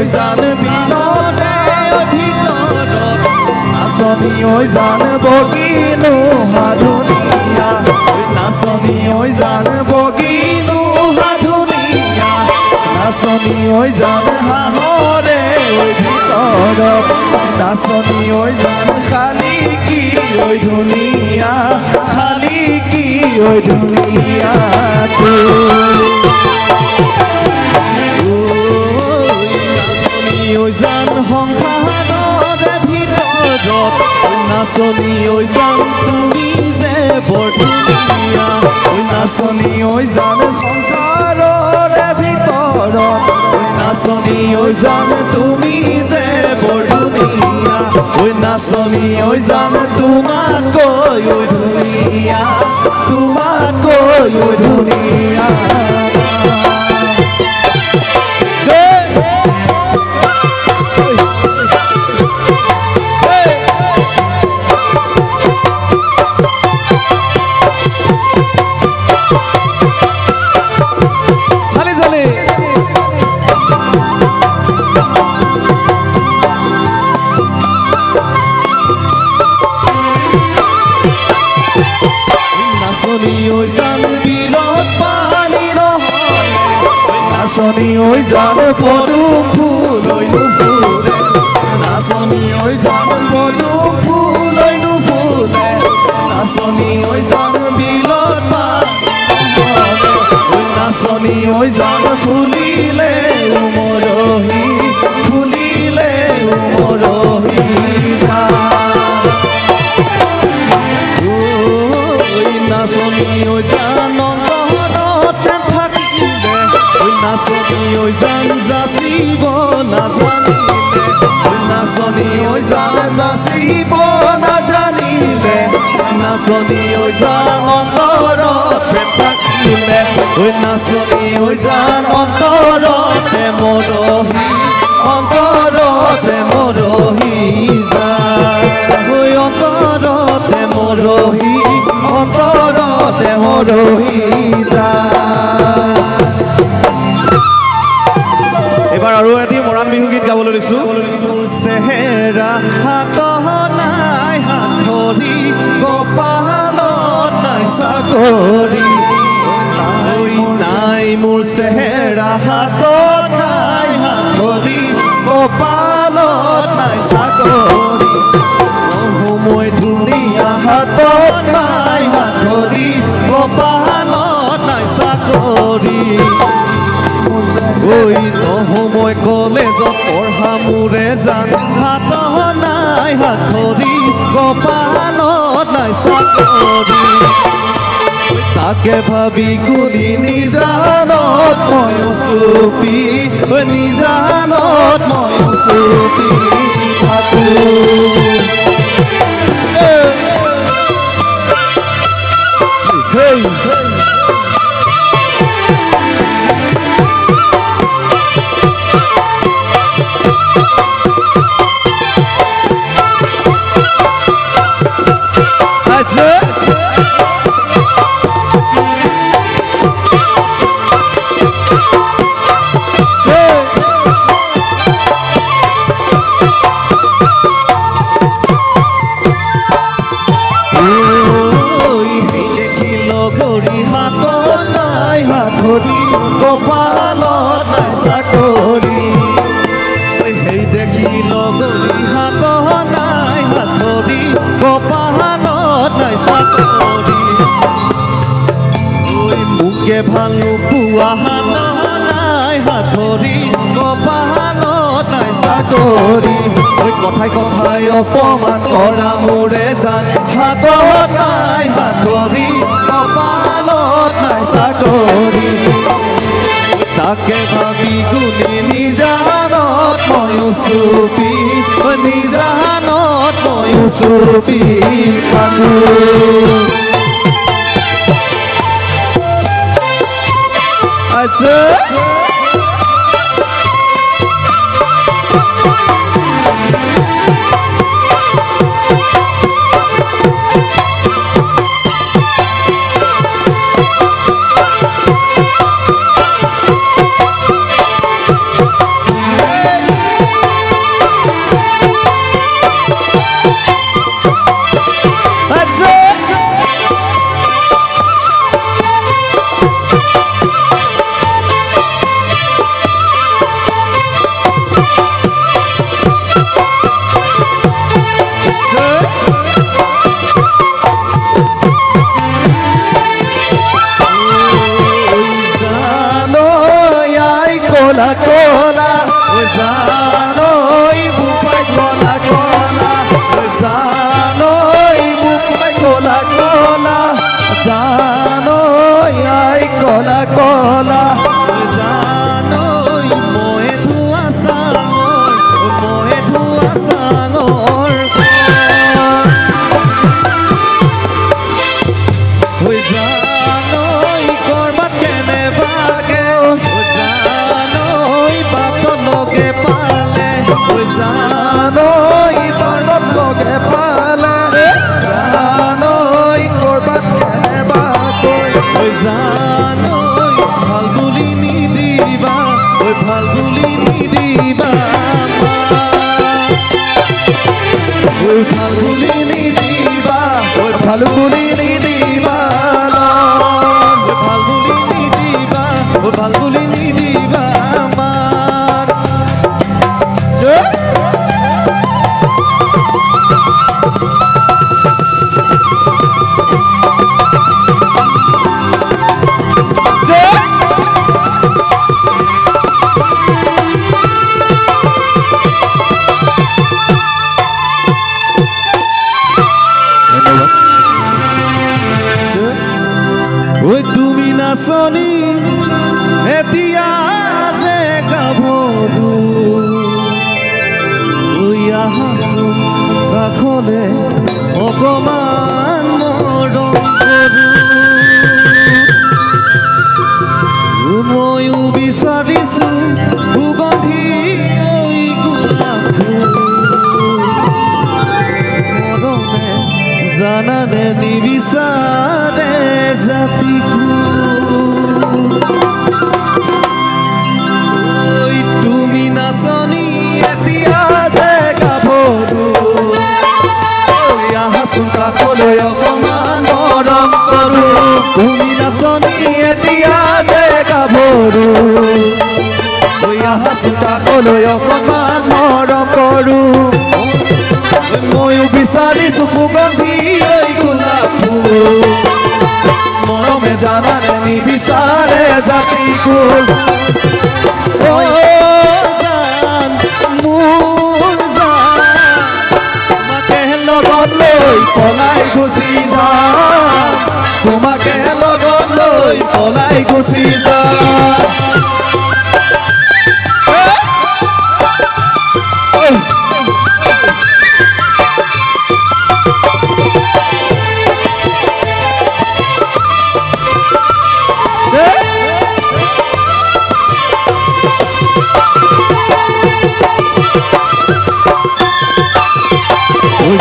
ঐ জান বিলতে ভিতৰত নাচনী ঐ জান বগিনো সাধুনীয়া নাচনী ঐ জান বগিনো সাধুনীয়া নাচনী ঐ জান হাঁহৰে ঐ ভিতৰত নাচনী ঐ জান খালি কি ঐ ধুনীয়া খালি কি ঐ ধুনীয়া নাচনী ঐ জান সংসাৰৰে ভিতৰত নাচনী ঐ জান তুমি যে বৰ ধুনীয়া নাচনী ঐ জান সংসাৰৰে ভিতৰত নাচনী ঐ জান তুমি যে বৰ ধুনীয়া নাচনী ঐ জান তোমাতকৈ ধুনীয়া তোমাতকৈ ধুনীয়া নাচনী ঐ জান পদুম ফুল নুফুলে নাচনী ঐ জান পদুম ফুল নুফুলে নাচনী ঐ জান বিলত নাচনী ঐ জান ফুলিলে উমৰহি ফুলিলে উমৰহি নাচনী ঐ জান নাচনী ঐ জান যাচিব নাজানিলে নাচনী ঐ জান যাচিব নাজানিলে নাচনী ঐ জান অন্তৰত থাকিলে নাচনী ঐ জান অন্তৰতে মৰহি অন্তৰতে মৰহি যায় অন্তৰতে মৰহি অন্তৰতে মৰহি যায় এবাৰ আৰু এটি মৰাণ বিহু গীত গাবলৈ লৈছো চেহেৰা হাত নাই হাতৰি কপালত নাই চাকৰি নাই মোৰ চেহেৰা হাত নাই হাতৰি কপালত নাই চাকৰি মই ধুনীয়া হাত নাই হাতৰি কপালত নাই চাকৰি মই কলেজত পঢ়া মোৰে জান হাত নাই হাতৰি কপালত নাই চাকৰি তাকে ভাবি কুলি নিজানত ময়ো চুপি নিজানত ময়ো চুপি থাকো কপালত নাই চাকৰি সেই দেখি লগৰী হাত নাই হাতৰি কপালত নাই চাকৰি মোকে ভাল নোপোৱা হাত নাই হাতৰি কপালত নাই চাকৰি কথাই কথাই অপমান কৰা মোৰে জান হাত নাই হাতৰি কপালত নাই চাকৰি তাকে ভাবি গুলি নিজানত ময়ো চুপি নিজানত ময়ো চুপি কানো আচ্ছা কলা কলা জানৈ বুপাই কলা কলা জানৈ বুপাই কলা কলা জানৈ আই কলা কলা জানৈ মই ধোৱা চাঙৰ জানৈ কৰবাত কেনেবাকে জানৈ বাটত লগে পালে জানৈ বাটত লগে পালে জানৈ কৰবাত কেনেবাকৈ জানৈ ভাল বুলি নিদিবা ভাল বুলি নিদিবা ভাল বুলি নিদিবা ভাল বুলি নিদিবা ভাল বুলি নিদিবা ভাল বুলি নিদিবা আমাৰ তুমি নাচনি এতিয়া যে গাভৰু আহাচোন কাষলে অকমান মৰম কৰো ময়ো বিচাৰিছো সুগন্ধি গোলাপ মৰমে জানানে নিবিচাৰে জাতি তুমি নাচনি এতিয়া যে গাভৰু আহাচোন কাষলৈ অকমান মৰম কৰো তুমি নাচনি এতিয়া যে গাভৰু আহাচোন কাষলৈ অকমান মৰম কৰো ময়ো বিচাৰিছো সুগন্ধি গোলাপ মৰমে জানানে নিবিচাৰে জাতি কুল জান মোৰ জান তোমাকে লগত লৈ পলাই গুচি যাম তোমাকে লগত লৈ পলাই গুচি যাম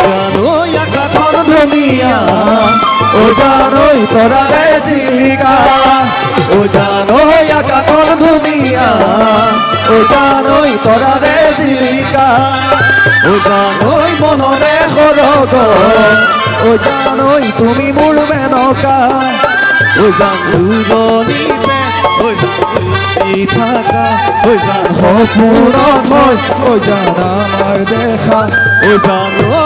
জানৈ আকাশখন ধুনীয়া জানৈ তৰাৰে জিলিকা জানৈ আকাশখন ধুনীয়া জানৈ তৰাৰে জিলিকা জানৈ মনৰে সৰগ জানৈ তুমি মোৰ মেনকা জানুৰণিতে থাকা জান সপোনত মই জান আমাৰ দেখা জানো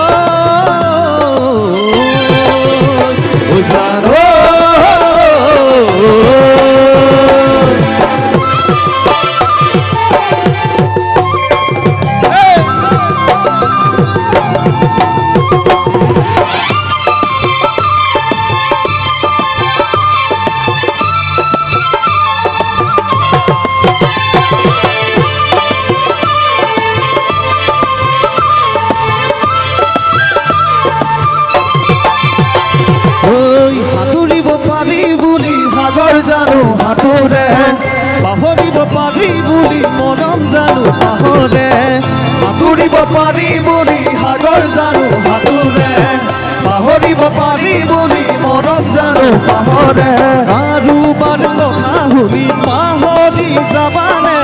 জানো জানো হাতৰে পাহৰিব পাৰি বুলি মৰম জানো পাহৰে সাঁতুৰিব পাৰি বুলি সাগৰ জানো হাতৰে পাহৰিব পাৰি বুলি মৰম জানো পাহৰে আৰু বাৰ কথা শুনি পাহৰি যাবানে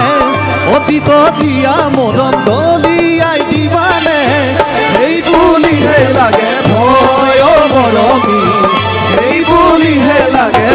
অতীতত দিয়া মৰম দলিয়াই দিবানে সেই বুলিহে লাগে ভয় মৰমী সেই বুলিহে লাগে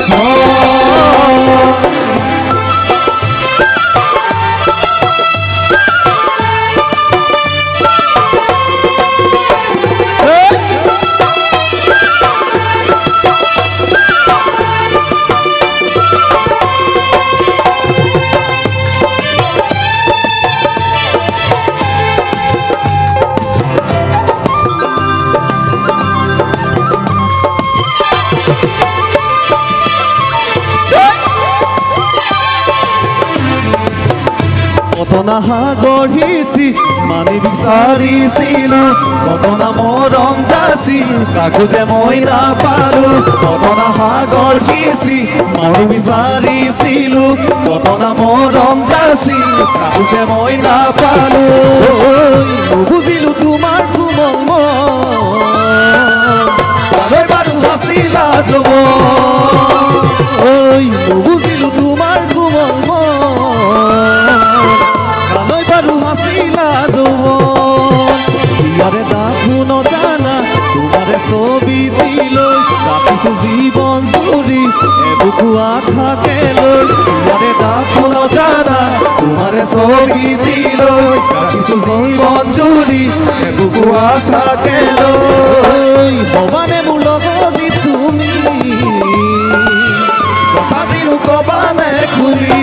ঘটনা গঢ়িছি মানি বিচাৰিছিলো ঘটনা মৰম যাচি তাকো যে মই নাপালো ঘটনা গঢ়িছি মানি বিচাৰিছিলো ঘটনা মৰম যাচি তাকো যে মই নাপালো বুজিলো তোমাৰ কোমল মন বাৰু হাছিলা যব বুজিলো তোমাৰ কোমল মন বাৰু হাছিলা যব ইয়াৰে নামো নজানা তোমাৰে ছবি দিলৈ ৰাখিছো জীৱন জুৰি এবুকু আশাকে লৈ ইয়াৰে নামো নজানা তোমাৰে ছবি দিলৈ ৰাখিছো জীৱন জুৰি এবুকু আশাকে লৈ ভবানে মোৰ লগতে তুমি কথা দিলো কবানে খুলি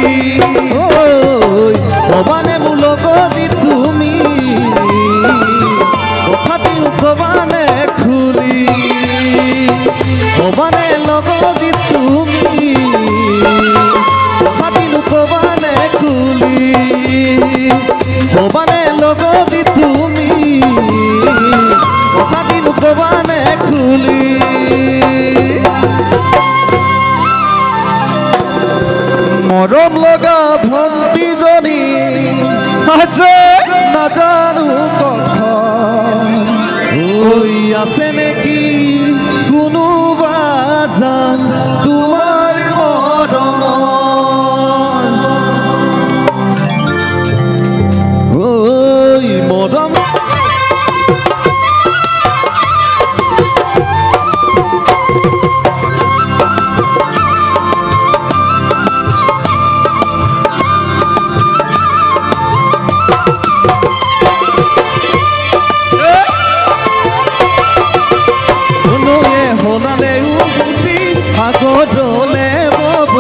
ভবানে মোৰ লগতে তুমি কথা দিলো কবানে খুলি ভবানে লগতে তুমি কথা দিলো কবানে খুলি ভবানে লগতে তুমি কথা দিলো কবানে খুলি মৰম লগা ভণ্টিজনী আজি নাজানো কথা আছে নেকি কোনোবা জান তোমাৰ মৰম আগৰলে বব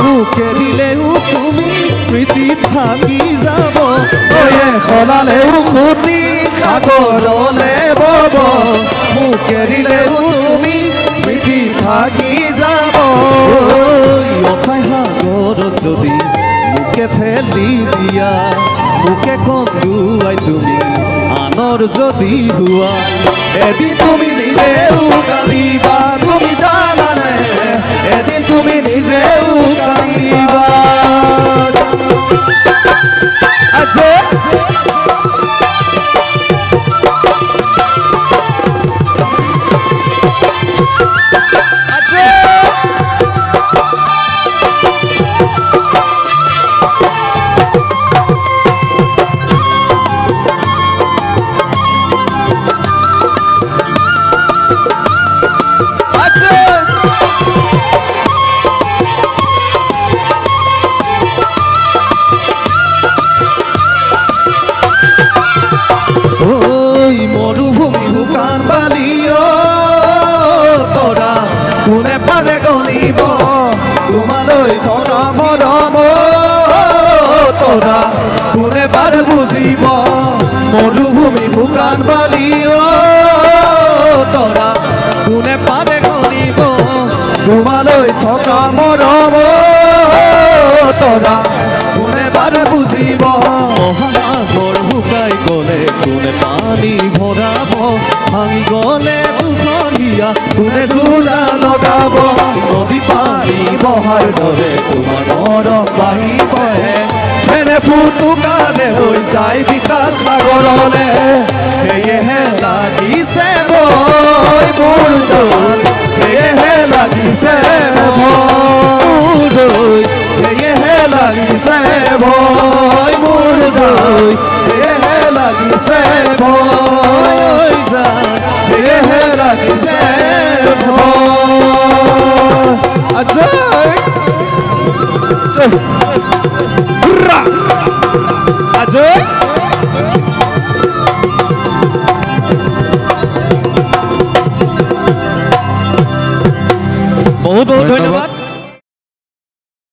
মুখে দিলেও তুমি স্মৃতি থাকি যাব সলালেও খুটি সাগৰলে বব মুখে দিলেও তুমি স্মৃতি থাকি যাব অখাই সাগৰ যদি মুখে ঠেলি দিয়া মুখে কন্দুৱাই তুমি আনৰ যদি হোৱা এদিন তুমি নিজেও কান্দিবা তুমি জানানে এদিন তুমি নিজেও কান্দিবা আছে কোনে পাৰে গণিব তোমালৈ ধৰা মৰম তৰা কোনে পাৰে বুজিব মৰুভূমি শুকান বালি তৰা কোনে পাৰে গণিব তোমালৈ থকা মৰম তৰা কোনে পাৰে বুজিব মহাসাগৰ শুকাই গলে কোনে পানী ভৰাব ভাঙি গলে দুখৰীয়া কোনে জোৰা লগাব নদী পানী বহাৰ দৰে তোমাৰ মৰম বাঢ়িবহে ফেনে ফুটুকাৰে হৈ যায় বিশাল সাগৰলে সেয়েহে লাগিছে ভয় মোৰ জয় সেয়েহে লাগিছে ভয় সেয়েহে লাগিছে ভয় মোৰ জয় সেয়েহে লাগিছে ভয় সেয়েহে লাগিছে ভয় আজয় আজয় বহুত বহুত ধন্যবাদ।